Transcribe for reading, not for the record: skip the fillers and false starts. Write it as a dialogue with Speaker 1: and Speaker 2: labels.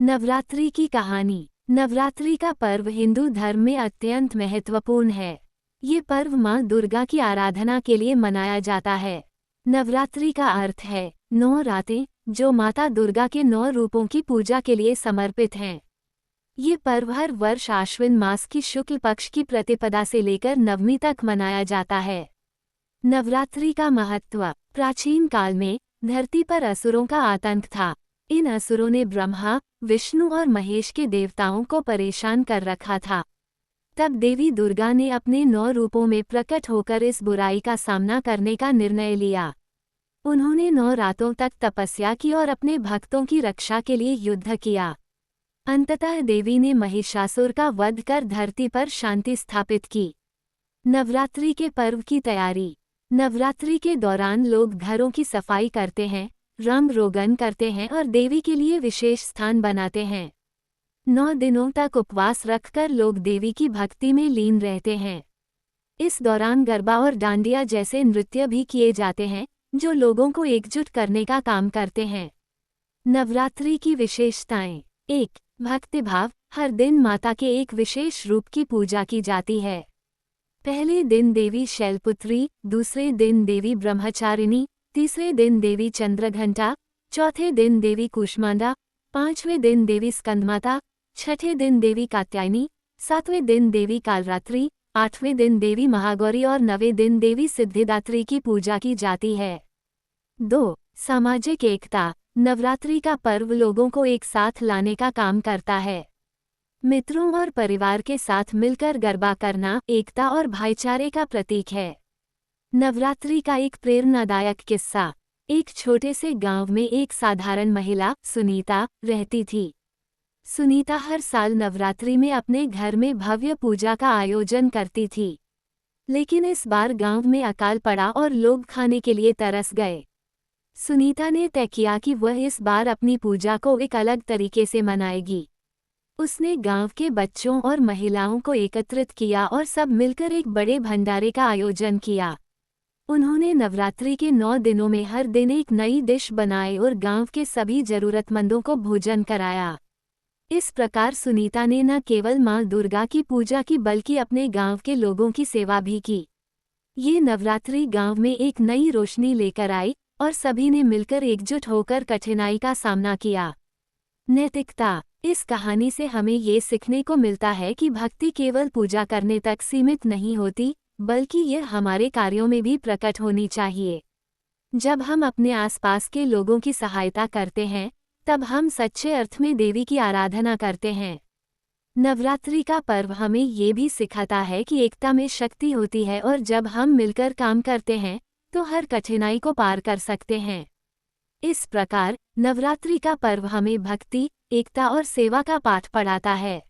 Speaker 1: नवरात्रि की कहानी। नवरात्रि का पर्व हिंदू धर्म में अत्यंत महत्वपूर्ण है। ये पर्व माँ दुर्गा की आराधना के लिए मनाया जाता है। नवरात्रि का अर्थ है 9 रातें, जो माता दुर्गा के 9 रूपों की पूजा के लिए समर्पित हैं। ये पर्व हर वर्ष आश्विन मास की शुक्ल पक्ष की प्रतिपदा से लेकर नवमी तक मनाया जाता है। नवरात्रि का महत्व। प्राचीन काल में धरती पर असुरों का आतंक था। इन असुरों ने ब्रह्मा, विष्णु और महेश के देवताओं को परेशान कर रखा था। तब देवी दुर्गा ने अपने 9 रूपों में प्रकट होकर इस बुराई का सामना करने का निर्णय लिया। उन्होंने 9 रातों तक तपस्या की और अपने भक्तों की रक्षा के लिए युद्ध किया। अंततः देवी ने महिषासुर का वध कर धरती पर शांति स्थापित की। नवरात्रि के पर्व की तैयारी। नवरात्रि के दौरान लोग घरों की सफाई करते हैं, रंग रोगन करते हैं और देवी के लिए विशेष स्थान बनाते हैं। 9 दिनों तक उपवास रखकर लोग देवी की भक्ति में लीन रहते हैं। इस दौरान गरबा और डांडिया जैसे नृत्य भी किए जाते हैं, जो लोगों को एकजुट करने का काम करते हैं। नवरात्रि की विशेषताएं। 1. भक्तिभाव। हर दिन माता के एक विशेष रूप की पूजा की जाती है। पहले दिन देवी शैलपुत्री, दूसरे दिन देवी ब्रह्मचारिणी, तीसरे दिन देवी चंद्रघंटा, चौथे दिन देवी कूष्मांडा, 5वें दिन देवी स्कंदमाता, छठे दिन देवी कात्यायनी, 7वें दिन देवी कालरात्रि, 8वें दिन देवी महागौरी और 9वें दिन देवी सिद्धिदात्री की पूजा की जाती है। 2. सामाजिक एकता। नवरात्रि का पर्व लोगों को एक साथ लाने का काम करता है। मित्रों और परिवार के साथ मिलकर गरबा करना एकता और भाईचारे का प्रतीक है। नवरात्रि का एक प्रेरणादायक किस्सा। एक छोटे से गांव में एक साधारण महिला, सुनीता, रहती थी। सुनीता हर साल नवरात्रि में अपने घर में भव्य पूजा का आयोजन करती थी। लेकिन इस बार गांव में अकाल पड़ा और लोग खाने के लिए तरस गए। सुनीता ने तय किया कि वह इस बार अपनी पूजा को एक अलग तरीके से मनाएगी। उसने गांव के बच्चों और महिलाओं को एकत्रित किया और सब मिलकर एक बड़े भंडारे का आयोजन किया। उन्होंने नवरात्रि के 9 दिनों में हर दिन एक नई डिश बनाई और गांव के सभी जरूरतमंदों को भोजन कराया। इस प्रकार सुनीता ने न केवल मां दुर्गा की पूजा की बल्कि अपने गांव के लोगों की सेवा भी की। ये नवरात्रि गांव में एक नई रोशनी लेकर आई और सभी ने मिलकर एकजुट होकर कठिनाई का सामना किया। नैतिकता। इस कहानी से हमें ये सीखने को मिलता है कि भक्ति केवल पूजा करने तक सीमित नहीं होती, बल्कि यह हमारे कार्यों में भी प्रकट होनी चाहिए। जब हम अपने आसपास के लोगों की सहायता करते हैं, तब हम सच्चे अर्थ में देवी की आराधना करते हैं। नवरात्रि का पर्व हमें ये भी सिखाता है कि एकता में शक्ति होती है और जब हम मिलकर काम करते हैं, तो हर कठिनाई को पार कर सकते हैं। इस प्रकार नवरात्रि का पर्व हमें भक्ति, एकता और सेवा का पाठ पढ़ाता है।